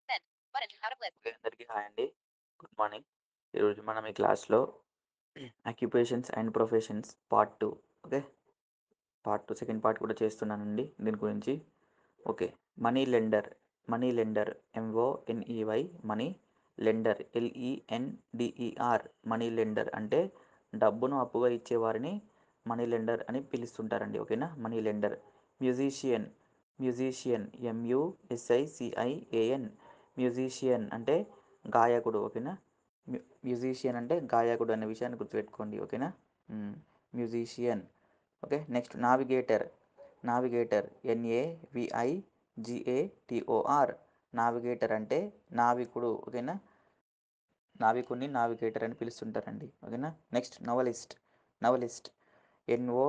Okay. అందరికీ hi అండి. Good morning. ఈరోజు మనం ఈ క్లాస్‌లో అక్యుపేషన్స్ and professions part 2 okay. Part 2 second part కూడా చేస్తున్నానండి దీని గురించి. Okay. Money lender, money lender ఎంఓఎన్ఈవై money lender ఎల్ఈఎన్డిఈఆర్ money lender అంటే డబ్బును అప్పుగా ఇచ్చేవారిని మనీ లెండర్ అని పిలుస్తుంటారండి. ఓకేనా? Money lender. Musician, musician ఎంయుఎస్ఐసిఐఏఎన్ musician అంటే గాయకుడు. ఓకేనా? మ్యూజిషియన్ అంటే గాయకుడు అనే విషయాన్ని గుర్తుపెట్టుకోండి. ఓకేనా? Musician. Okay. Next navigator, navigator ఎన్ఏవిఐజిఏటిఓఆర్ navigator అంటే నావికుడు. ఓకేనా? నావికుడిని నావిగేటర్ అని పిలుస్తుంటారండి. ఓకేనా? Next novelist, novelist NO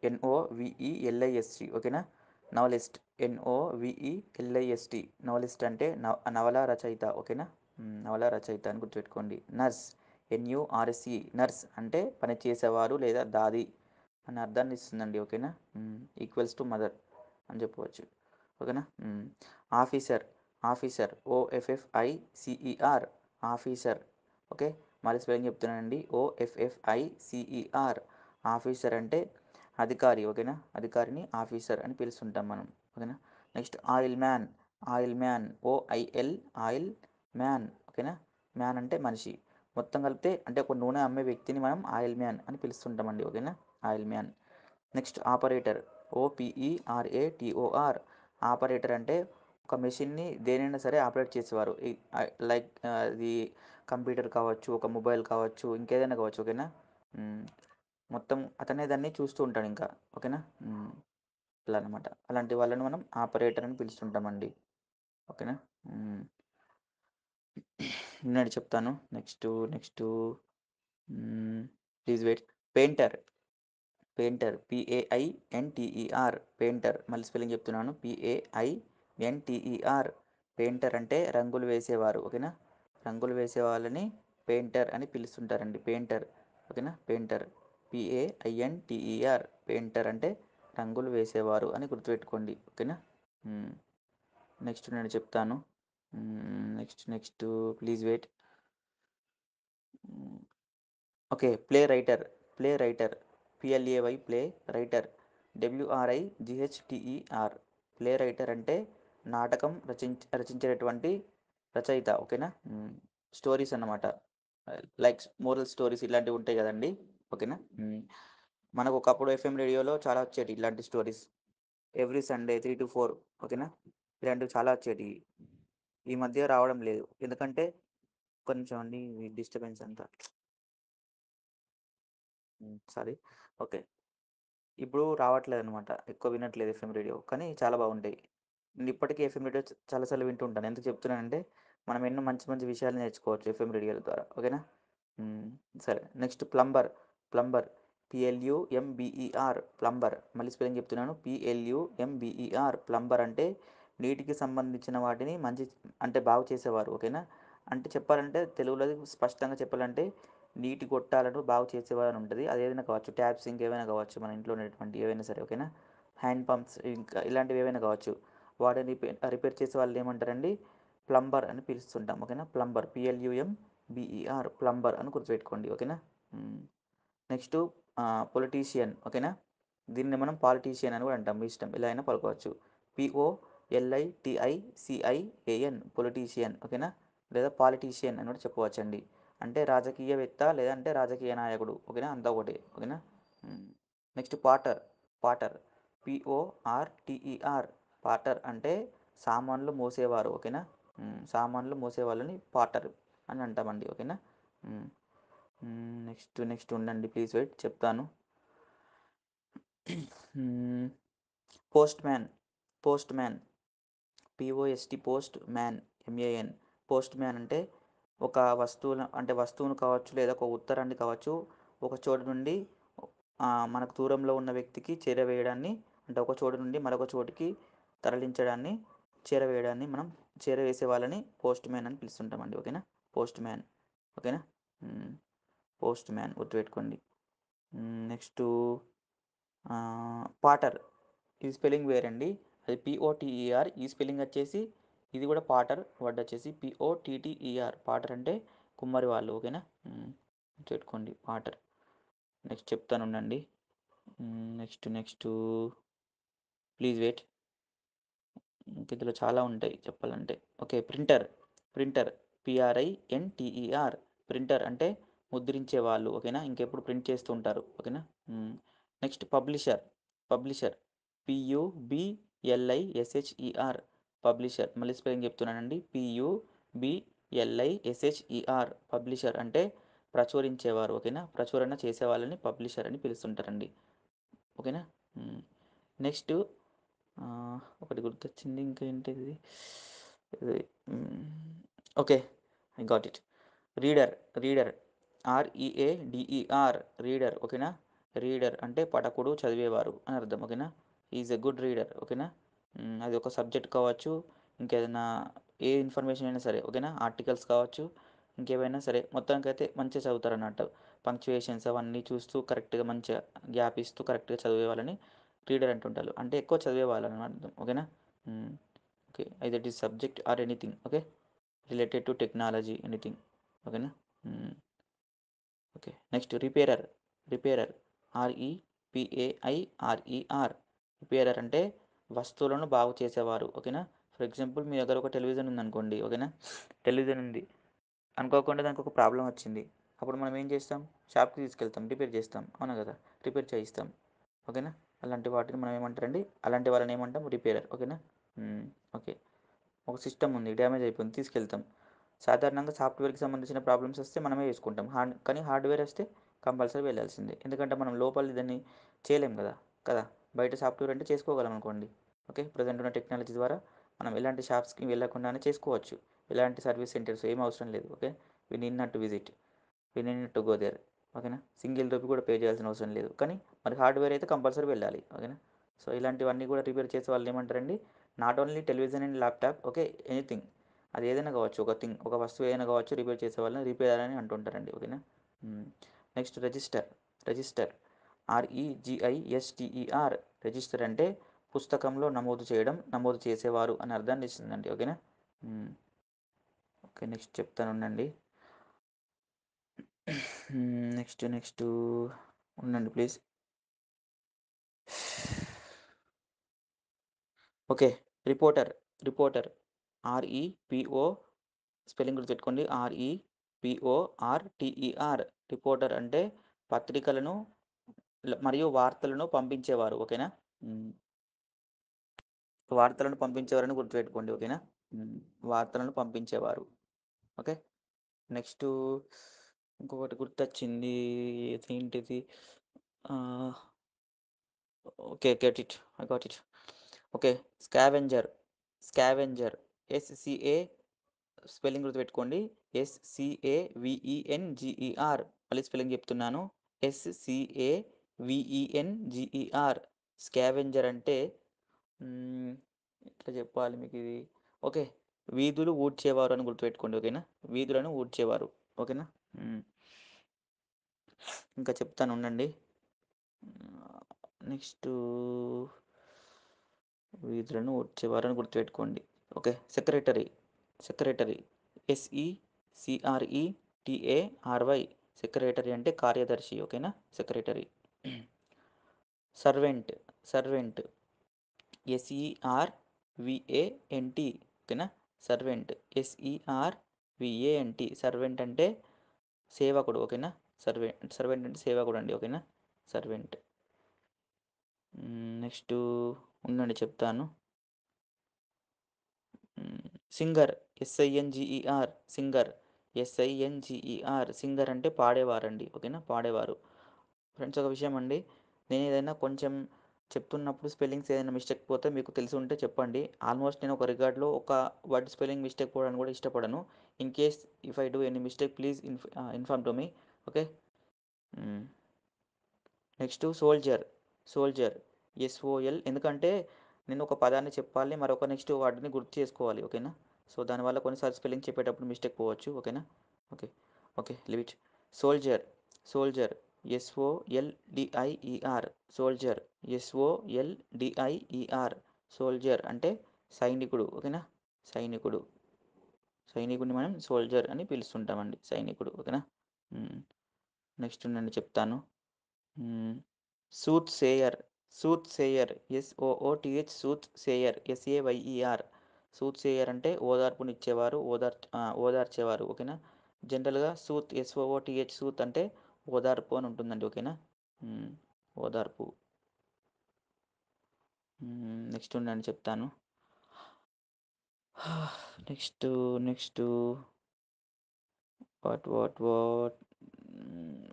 ఎన్ఓవిఈఎల్ఐఎస్టి. ఓకేనా? నవలిస్ట్ ఎన్ఓవిఈఎల్ఐఎస్టి నవలిస్ట్ అంటే నవల రచయిత. ఓకేనా? నవల రచయిత అని గుర్తుపెట్టుకోండి. నర్స్ ఎన్యుఆర్ఎస్ఈ నర్స్ అంటే పనిచేసేవారు లేదా దాది అనే అర్థాన్ని ఇస్తుందండి. ఓకేనా? ఈక్వల్స్ టు మదర్ అని చెప్పవచ్చు. ఓకేనా? Officer, officer ఓఎఫ్ఎఫ్ఐసిఈఆర్ officer. ఓకే. మళ్ళీ స్పెల్లింగ్ చెప్తున్నానండి. ఓఎఫ్ఎఫ్ఐసిఈఆర్ ఆఫీసర్ అంటే అధికారి. ఓకేనా? అధికారిని ఆఫీసర్ అని పిలుస్తుంటాం మనం. ఓకేనా? Next oil man, oil man OIL oil man. ఓకేనా? మ్యాన్ అంటే మనిషి. మొత్తం కలిపితే అంటే ఒక నూనె అమ్మే వ్యక్తిని మనం ఆయిల్ మ్యాన్ అని పిలుస్తుంటామండి. ఓకేనా? Oil man. Next operator ఓపిఈఆర్ఏటిఓఆర్ operator అంటే ఒక మెషిన్ని దేనైనా సరే ఆపరేట్ చేసేవారు. లైక్ ఇది కంప్యూటర్ కావచ్చు, ఒక మొబైల్ కావచ్చు, ఇంకేదైనా కావచ్చు. ఓకేనా? మొత్తం అతనే దాన్ని చూస్తూ ఉంటాడు ఇంకా. ఓకేనా? అలా అనమాట. అలాంటి వాళ్ళని మనం ఆపరేటర్ అని పిలుస్తుంటామండి. ఓకేనా? నేను చెప్తాను. Next please wait. Painter, painter పిఏఐఎన్టీఈఆర్ painter. మళ్ళీ స్పెల్లింగ్ చెప్తున్నాను. పిఏఐఎన్టీఈఆర్ పెయింటర్ అంటే రంగులు వేసేవారు. ఓకేనా? రంగులు వేసే వాళ్ళని పెయింటర్ అని పిలుస్తుంటారండి. పెయింటర్. ఓకేనా? పెయింటర్ పిఏఐఎన్టీఈఆర్ పెయింటర్ అంటే రంగులు వేసేవారు అని గుర్తుపెట్టుకోండి. ఓకేనా? నెక్స్ట్ నేను చెప్తాను. Next please wait. Okay. Play writer, play writer P L A Y play writer డబ్ల్యూఆర్ఐజిహెచ్టిఈఆర్ play writer అంటే నాటకం రచించేటటువంటి రచయిత. ఓకేనా? స్టోరీస్ అన్నమాట. లైక్ మోరల్ స్టోరీస్ ఇలాంటివి ఉంటాయి కదండి. ఓకేనా? మనకు ఒకప్పుడు ఎఫ్ఎం రేడియోలో చాలా వచ్చేటి ఇలాంటి స్టోరీస్. Every Sunday 3 to 4. ఓకేనా? ఇలాంటివి చాలా వచ్చేటి. ఈ మధ్య రావడం లేదు. ఎందుకంటే కొంచెం అండి డిస్టర్బెన్స్ అంతా. సారీ. ఓకే. ఇప్పుడు రావట్లేదనమాట. ఎక్కువ వినట్లేదు ఎఫ్ఎం రేడియో. కానీ చాలా బాగుంటాయి. నేను ఇప్పటికీ ఎఫ్ఎం రేడియో చాలా సార్లు వింటూ ఉంటాను. ఎందుకు చెప్తున్నానంటే, మనం ఎన్నో మంచి మంచి విషయాలు నేర్చుకోవచ్చు ఎఫ్ఎం రేడియోల ద్వారా. ఓకేనా? హ్మ్. సరే. Next plumber, plumber పిఎల్యూఎంబీఈఆర్ plumber. మళ్ళీ స్పెల్లింగ్ చెప్తున్నాను. పిఎల్యూఎంబీఈఆర్ ప్లంబర్ అంటే నీటికి సంబంధించిన వాటిని మంచి అంటే బాగు చేసేవారు. ఓకేనా? అంటే చెప్పాలంటే తెలుగులో స్పష్టంగా చెప్పాలంటే నీటి గొట్టాలను బాగు చేసేవారు అని ఉంటుంది. అదేదైనా కావచ్చు. ట్యాప్స్ ఇంకేమైనా కావచ్చు. మన ఇంట్లో ఉన్నటువంటి ఏవైనా సరే. ఓకేనా? హ్యాండ్ పంప్స్ ఇంకా ఇలాంటివి ఏవైనా కావచ్చు. వాటిని రిపేర్ చేసే వాళ్ళు ఏమంటారండి? ప్లంబర్ అని పిలుస్తుంటాం. ఓకేనా? ప్లంబర్ పిఎల్యూఎంబీఈఆర్ ప్లంబర్ అని గుర్తుపెట్టుకోండి. ఓకేనా? Next politician. ఓకేనా? దీన్ని మనం పాలిటీషియన్ అని కూడా అంటాం. మీ ఇష్టం ఎలా అయినా పలుకోవచ్చు. పిఓఎల్ఐటిఐసిఐఏఎన్ పొలిటీషియన్. ఓకేనా? లేదా పాలిటీషియన్ అని కూడా చెప్పవచ్చండి. అంటే రాజకీయవేత్త లేదంటే రాజకీయ నాయకుడు. ఓకేనా? అంతా ఒకటే. ఓకేనా? నెక్స్ట్ పాటర్, పాటర్ పిఓఆర్టీఈఆర్ పాటర్ అంటే సామాన్లు మోసేవారు. ఓకేనా? సామాన్లు మోసేవాళ్ళని పాటర్ అని అంటామండి. ఓకేనా? నెక్స్ట్ ఉండండి. ప్లీజ్ వెయిట్ చెప్తాను. Post man, post man POST post man MAN post man అంటే ఒక వస్తువును కావచ్చు లేదా ఒక ఉత్తరాన్ని కావచ్చు ఒక చోటు నుండి మనకు దూరంలో ఉన్న వ్యక్తికి చేరవేయడాన్ని అంటే ఒక చోటు నుండి మరొక చోటికి తరలించడాన్ని మనం చేరవేసే వాళ్ళని పోస్ట్ మ్యాన్ అని పిలుస్తుంటామండి. ఓకేనా? Post man. ఓకేనా? పోస్ట్ మ్యాన్ గుర్తుపెట్టుకోండి. Next potter. ఈ స్పెల్లింగ్ వేరండి. అది పిఓటిఈఆర్. ఈ స్పెల్లింగ్ వచ్చేసి ఇది కూడా పాటర్, వర్డ్ వచ్చేసి POTTER. పాటర్ అంటే కుమ్మరి వాళ్ళు, ఓకేనా. పెట్టుకోండి పాటర్. నెక్స్ట్ చెప్తాను ఉండండి. Next please wait. ఇందులో చాలా ఉంటాయి చెప్పాలంటే. Okay, printer. Printer PRINTER. Printer అంటే ముద్రించే వాళ్ళు, ఓకేనా. ఇంకెప్పుడు ప్రింట్ చేస్తూ ఉంటారు, ఓకేనా. Next publisher. Publisher PUBLISHER. Publisher మళ్ళీ స్పెల్లింగ్ చెప్తున్నానండి. PUBLISHER. పబ్లిషర్ అంటే ప్రచురించేవారు, ఓకేనా. ప్రచురణ చేసే వాళ్ళని పబ్లిషర్ అని పిలుస్తుంటారండి, ఓకేనా. నెక్స్ట్ ఒకటి గుర్తొచ్చింది, ఇంకా ఏంటిది ఇది. Okay, I got it. Reader. Reader READER. Reader, ఓకేనా. రీడర్ అంటే పఠకుడు, చదివేవారు అని అర్థం, ఓకేనా. ఈజ్ ఎ గుడ్ రీడర్, ఓకేనా. అది ఒక సబ్జెక్ట్ కావచ్చు, ఇంకేదైనా ఏ ఇన్ఫర్మేషన్ అయినా సరే, ఓకేనా. ఆర్టికల్స్ కావచ్చు, ఇంకేమైనా సరే, మొత్తానికైతే మంచిగా చదువుతారు అన్నట్టు. పంక్చుయేషన్స్ అవన్నీ చూస్తూ కరెక్ట్గా మంచిగా గ్యాప్ ఇస్తూ కరెక్ట్గా చదివే వాళ్ళని రీడర్ అంటుంటారు. అంటే ఎక్కువ చదివే వాళ్ళని అర్థం, ఓకేనా. Okay, either it is subject or anything, okay, related to technology anything, ఓకేనా. Okay, next repairer. Repairer REPAIRER. Repairer అంటే వస్తువులను బాగు చేసేవారు, ఓకేనా. ఫర్ ఎగ్జాంపుల్ మీ దగ్గర ఒక టెలివిజన్ ఉందనుకోండి, ఓకేనా. టెలివిజన్ ఉంది, అనుకోకుండా దానికి ఒక ప్రాబ్లం వచ్చింది. అప్పుడు మనం ఏం చేస్తాం? షాప్కి తీసుకెళ్తాం, రిపేర్ చేస్తాం, అవునా కదా. రిపేర్ చేయిస్తాం, ఓకేనా. అలాంటి వాటిని మనం ఏమంటారండి, అలాంటి వాళ్ళని ఏమంటాం? రిపేరర్, ఓకేనా. ఓకే, ఒక సిస్టమ్ ఉంది, డ్యామేజ్ అయిపోయింది, తీసుకెళ్తాం. సాధారణంగా సాఫ్ట్వేర్కి సంబంధించిన ప్రాబ్లమ్స్ వస్తే మనమే చేసుకుంటాం. కానీ హార్డ్వేర్ వస్తే కంపల్సరీ వెళ్ళాల్సిందే, ఎందుకంటే మనం లోపల దాన్ని చేయలేం కదా. కదా, బయట సాఫ్ట్వేర్ అంటే చేసుకోగలం అనుకోండి. ఓకే, ప్రజెంట్ ఉన్న టెక్నాలజీ ద్వారా మనం ఎలాంటి షాప్స్కి వెళ్ళకుండానే చేసుకోవచ్చు. ఎలాంటి సర్వీస్ సెంటర్స్ ఏం అవసరం లేదు, okay. We need not to visit, we need not to go there, ఓకేనా. సింగిల్ రూపీ కూడా పే చేయాల్సిన అవసరం లేదు. కానీ మరి హార్డ్వేర్ అయితే కంపల్సరీ వెళ్ళాలి, ఓకేనా. సో ఇలాంటివన్నీ కూడా రిపేర్ చేసే వాళ్ళు ఏమంటారండి, not only television and laptop, okay, anything. అది ఏదైనా కావచ్చు, ఒక వస్తువు ఏదైనా కావచ్చు, రిపేర్ చేసే వాళ్ళని రిపేర్ అని అంటుంటారండి, ఓకేనా. Next register. Register REGISTER. Register అంటే పుస్తకంలో నమోదు చేయడం, నమోదు చేసేవారు అని అర్థాన్ని ఇస్తుందండి, ఓకేనా. ఓకే, నెక్స్ట్ చెప్తాను ఉండండి. నెక్స్ట్ ఉండండి please. Okay, reporter. Reporter REPO. Spelling గుర్తుపెట్టుకోండి, REPORTER. రిపోర్టర్ అంటే పత్రికలను మరియు వార్తలను పంపించేవారు, ఓకేనా. వార్తలను పంపించేవారని గుర్తుపెట్టుకోండి, ఓకేనా. వార్తలను పంపించేవారు, ఓకే. నెక్స్ట్ ఇంకొకటి గుర్తొచ్చింది, ఏంటిది. Okay, get it, I got it. Okay, scavenger. Scavenger SCA. Spelling గుర్తుపెట్టుకోండి, SCAVENGER. మళ్ళీ స్పెల్లింగ్ చెప్తున్నాను, SCAVENGER. స్కావెంజర్ అంటే ఎట్లా చెప్పాలి మీకు ఇది. ఓకే, వీధులు ఊడ్చేవారు అని గుర్తుపెట్టుకోండి, ఓకేనా. వీధులను ఊడ్చేవారు, ఓకేనా. ఇంకా చెప్తాను ఉండండి. నెక్స్ట్ వీధులను ఊడ్చేవారు అని గుర్తుపెట్టుకోండి. Okay, secretary. Secretary SECRETARY. Secretary అంటే కార్యదర్శి, ఓకేనా. సెక్రటరీ. సర్వెంట్. సర్వెంట్ SERVANT, ఓకేనా. Servant SERVANT. సర్వెంట్ అంటే సేవకుడు, ఓకేనా. సర్వెంట్ అంటే సేవకుడు అండి, ఓకేనా. సర్వెంట్. నెక్స్ట్ ఉండండి చెప్తాను. Singer. SINGER. Singer SINGER. Singer అంటే పాడేవారండి, ఓకేనా. పాడేవారు. ఫ్రెండ్స్, ఒక విషయం అండి, నేను ఏదైనా కొంచెం చెప్తున్నప్పుడు స్పెల్లింగ్స్ ఏదైనా మిస్టేక్ పోతే మీకు తెలిసి ఉంటే చెప్పండి. ఆల్మోస్ట్ నేను ఒక రికార్డ్లో ఒక వర్డ్ స్పెల్లింగ్ మిస్టేక్ పోవడానికి కూడా ఇష్టపడను. In case if I do any mistake, please inform to me, okay. Next soldier. Soldier SOL. ఎందుకంటే నేను ఒక పదాన్ని చెప్పాలి, మరొక నెక్స్ట్ వాటిని గుర్తు చేసుకోవాలి, ఓకేనా. సో దానివల్ల కొన్నిసార్లు స్పెల్లింగ్ చెప్పేటప్పుడు మిస్టేక్ పోవచ్చు, ఓకేనా. Okay. Okay, live it. Soldier. Soldier SOLDIER. Soldier SOLDIER. Soldier అంటే సైనికుడు, ఓకేనా. సైనికుడు. సైనికుడిని మనం సోల్జర్ అని పిలుస్తుంటామండి. సైనికుడు. ఓకేనా? హ్మ్. నెక్స్ట్ ఉండండి చెప్తాను. హ్మ్. సూత్ Sawyer. సూత్ Sawyer. SOOTH సూత్ Sawyer. SAYER. సూత్ Sawyer అంటే ఓదార్పునిచ్చేవారు, ఓదార్చేవారు. ఓకేనా? జనరల్‌గా SOOTH సూత్ అంటే ఓదార్పు అని ఉంటుందండి. ఓకేనా? హ్మ్. ఓదార్పు. నెక్స్ట్ ఉండండి చెప్తాను. Next, next what?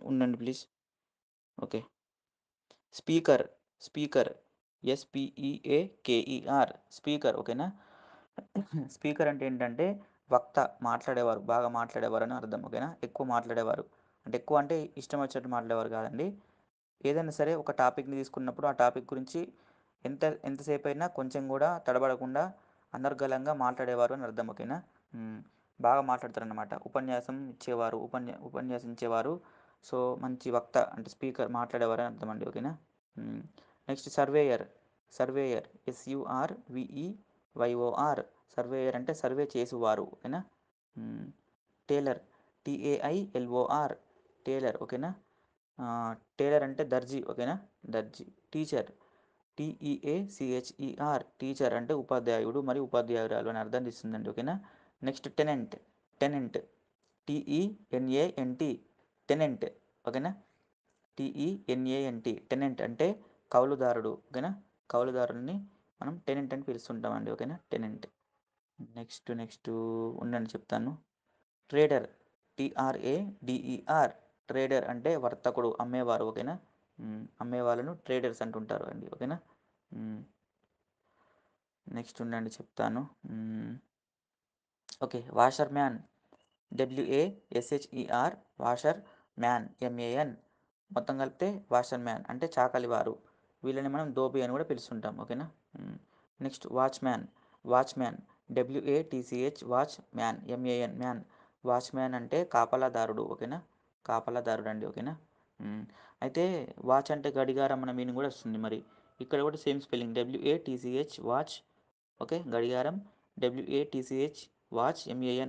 ఉండండి please. Okay. Speaker. Speaker. SPEAKER. Speaker. ఓకేనా? స్పీకర్ అంటే ఏంటంటే వక్త, మాట్లాడేవారు, బాగా మాట్లాడేవారని అర్థం. ఓకేనా? ఎక్కువ మాట్లాడేవారు. అంటే ఎక్కువ అంటే ఇష్టం వచ్చినట్టు మాట్లాడేవారు కాదండి. ఏదైనా సరే ఒక టాపిక్‌ని తీసుకున్నప్పుడు ఆ టాపిక్ గురించి ఎంతసేపైనా కొంచెం గూడా తడబడకుండా అనర్గళంగా మాట్లాడేవారు అని అర్థం. ఓకేనా? హ్మ్. బాగా మాట్లాడతారనమాట. ఉపన్యాసం ఇచ్చేవారు, ఉపన్యాసించేవారు. సో, మంచి వక్త అంటే స్పీకర్ మాట్లాడేవారని అర్థమండి. ఓకేనా? హ్మ్. Next surveyor. Surveyor. SURVEYOR. Surveyor అంటే సర్వే చేసేవారు. ఓకేనా? హ్మ్. టేలర్. TAILOR. టేలర్. ఓకేనా? టేలర్ అంటే దర్జీ. ఓకేనా? దర్జీ. టీచర్. టీచర్ అంటే ఉపాధ్యాయుడు మరియు ఉపాధ్యాయురాలు అని అర్థం ఇస్తుందండి. ఓకేనా? Next tenant. Tenant. TENANT. Tenant. ఓకేనా? టెనెంట్ అంటే కౌలుదారుడు. ఓకేనా? కౌలుదారుని మనం టెనెంట్ అని పిలుస్తుంటామండి. ఓకేనా? టెనెంట్. నెక్స్ట్ ఉండండి చెప్తాను. ట్రేడర్. TRADER. ట్రేడర్ అంటే వర్తకుడు, అమ్మేవారు. ఓకేనా? అమ్మే వాళ్ళను ట్రేడర్స్ అంటుంటారు అండి. ఓకేనా? హ్మ్. నెక్స్ట్ ఉండండి చెప్తాను. Okay. Washer man. WASHER. Washer. Man. MAN. మొత్తం కలిపితే వాషర్ మ్యాన్ అంటే చాకలివారు. వీళ్ళని మనం ధోబి అని కూడా పిలుస్తుంటాం. ఓకేనా? Next watchman. Watchman. WATCH. Man. Man. Watchman అంటే కాపలాదారుడు. ఓకేనా? కాపలాదారుడండి. ఓకేనా? అయితే వాచ్ అంటే గడియారం అన్న మీనింగ్ కూడా వస్తుంది మరి. ఇక్కడ కూడా సేమ్ స్పెల్లింగ్ వాచ్. ఓకే. గడియారం.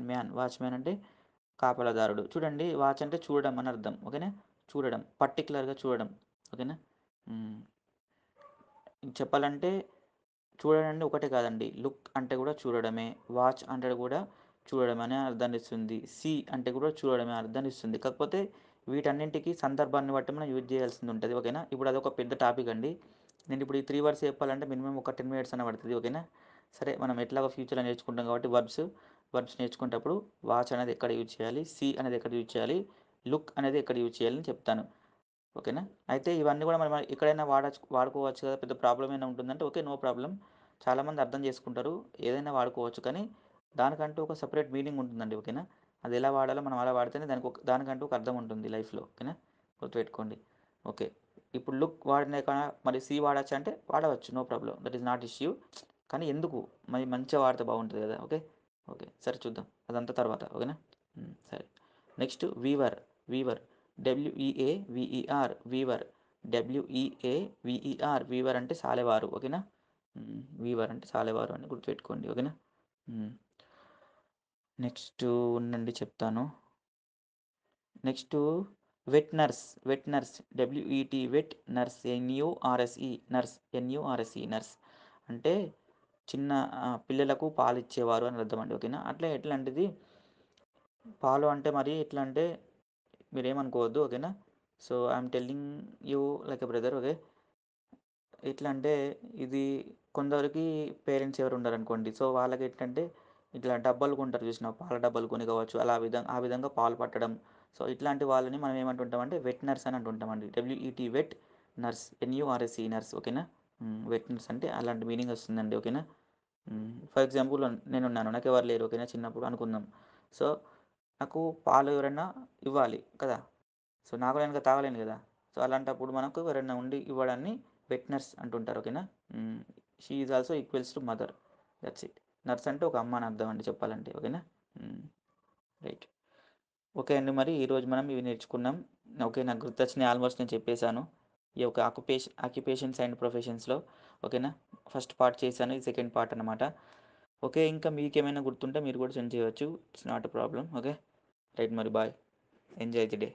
మ్యాన్. వాచ్‌మ్యాన్ అంటే కాపలాదారుడు. చూడండి వాచ్ అంటే చూడడం అని అర్థం. ఓకేనా? చూడడం. పర్టిక్యులర్‌గా చూడడం. ఓకేనా? హ్మ్. చెప్పాలంటే చూడడండి ఒకటే కాదండి. లుక్ అంటే కూడా చూడడమే. వాచ్ అంటే కూడా చూడడమనే అర్థాన్నిస్తుంది. సీ అంటే కూడా చూడడమే అర్థాన్నిస్తుంది. కాకపోతే వీటన్నింటికి సందర్భాన్ని బట్టి మనం యూజ్ చేయాల్సింది ఉంటది. ఓకేనా? ఇప్పుడు అదొక పెద్ద టాపిక్ అండి. నేను ఇప్పుడు ఈ 3 వర్డ్స్ చెప్పాలంటే మినిమమ్ ఒక 10 మినిట్స్ అన్న పడతది. ఓకేనా? సరే మనం ఎట్లాగో ఫ్యూచర్‌లో నేర్చుకుంటాం కాబట్టి వర్బ్స్ నేర్చుకునేటప్పుడు వాచ్ అనేది ఎక్కడ యూజ్ చేయాలి? సీ అనేది ఎక్కడ యూజ్ చేయాలి? లుక్ అనేది ఎక్కడ యూజ్ చేయాలని చెప్తాను. ఓకేనా? అయితే ఇవన్నీ గూడా మనం ఎక్కడైనా వాడుకోవచ్చు కదా! పెద్ద ప్రాబ్లమ్ ఏమైనా ఉంటుందంటే ఓకే. No problem. చాలామంది అర్థం చేసుకుంటారు. ఏదైనా వాడుకోవచ్చు. కానీ దానికంటూ ఒక సెపరేట్ మీనింగ్ ఉంటుందండి. ఓకేనా? అది ఎలా వాడాలో మనం అలా వాడితేనే దానికంటూ ఒక అర్థం ఉంటుంది లైఫ్‌లో. ఓకేనా? గుర్తుపెట్టుకోండి. ఓకే. ఇప్పుడు లుక్ వాడినాక మరి సి వాడొచ్చా అంటే వాడవచ్చు. No problem. That is not issue. కానీ ఎందుకు? మరి మంచిగా వాడితే బాగుంటది కదా! ఓకే. ఓకే. సరే చూద్దాం. అదంతా తర్వాత. ఓకేనా? సరే. Next weaver. Weaver. Weaver. Weaver అంటే సాలెవారు. ఓకేనా? వీవర్ అంటే సాలెవారు అని గుర్తుపెట్టుకోండి. ఓకేనా? హ్మ్. నెక్స్ట్ ఉండండి చెప్తాను. Next wet nurse. Wet nurse. Wet nurse. Nurse అంటే చిన్న పిల్లలకు పాలిచ్చేవారు అని అర్థమండి. ఓకేనా? అట్లే ఎట్లాంటిది పాలు అంటే మరి ఎట్లా అంటే మీరేమనుకోవద్దు. ఓకేనా? So, I'm telling you like a brother. Okay. ఎట్లా అంటే ఇది కొందరికి పేరెంట్స్ ఎవరు ఉండరనుకోండి. సో, వాళ్ళకెట్లంటే ఇట్లా డబ్బాలు కొంటారు చూసినావా? పాల డబ్బాలు కొని కావచ్చు. ఆ విధంగా పాలు పట్టడం. సో, ఇట్లాంటి వాళ్ళని మనం ఏమంటుంటామంటే వెట్ నర్స్ అని అంటుంటామండి. Wet nurse. నర్స్. ఓకేనా? వెట్ నర్స్ అంటే అలాంటి మీనింగ్ వస్తుందండి. ఓకేనా? ఫర్ ఎగ్జాంపుల్ నేనున్నాను. నాకెవరు లేరు. ఓకేనా? చిన్నప్పుడు అనుకుందాం. సో, నాకు పాలు ఎవరైనా ఇవ్వాలి కదా! సో, నాకు నేను తాగలేను కదా! సో, అలాంటప్పుడు మనకు ఎవరైనా ఉండి ఇవ్వడాన్ని వెట్ నర్స్ అంటుంటారు. ఓకేనా? హ్మ్. She is also equals to mother. That's it. Nurse అంటే ఒక అమ్మ అని అర్థం అండి చెప్పాలంటే. ఓకేనా? హ్మ్. రైట్. ఓకే అండి. మరి ఈరోజు మనం ఇవి నేర్చుకున్నాం. ఓకే. నాకు గుర్తొచ్చినయి ఆల్మోస్ట్ నేను చెప్పేసాను. ఈ యొక్క ఆక్యుపేషన్స్ అండ్ ప్రొఫెషన్స్‌లో. ఓకేనా? ఫస్ట్ పార్ట్ చేశాను. ఇది సెకండ్ పార్ట్ అన్నమాట. ఓకే. ఇంకా మీకేమైనా గుర్తుంటే మీరు కూడా సెండ్ చేయవచ్చు. It's not a problem. Okay. Right మరి బాయ్. Enjoy the day.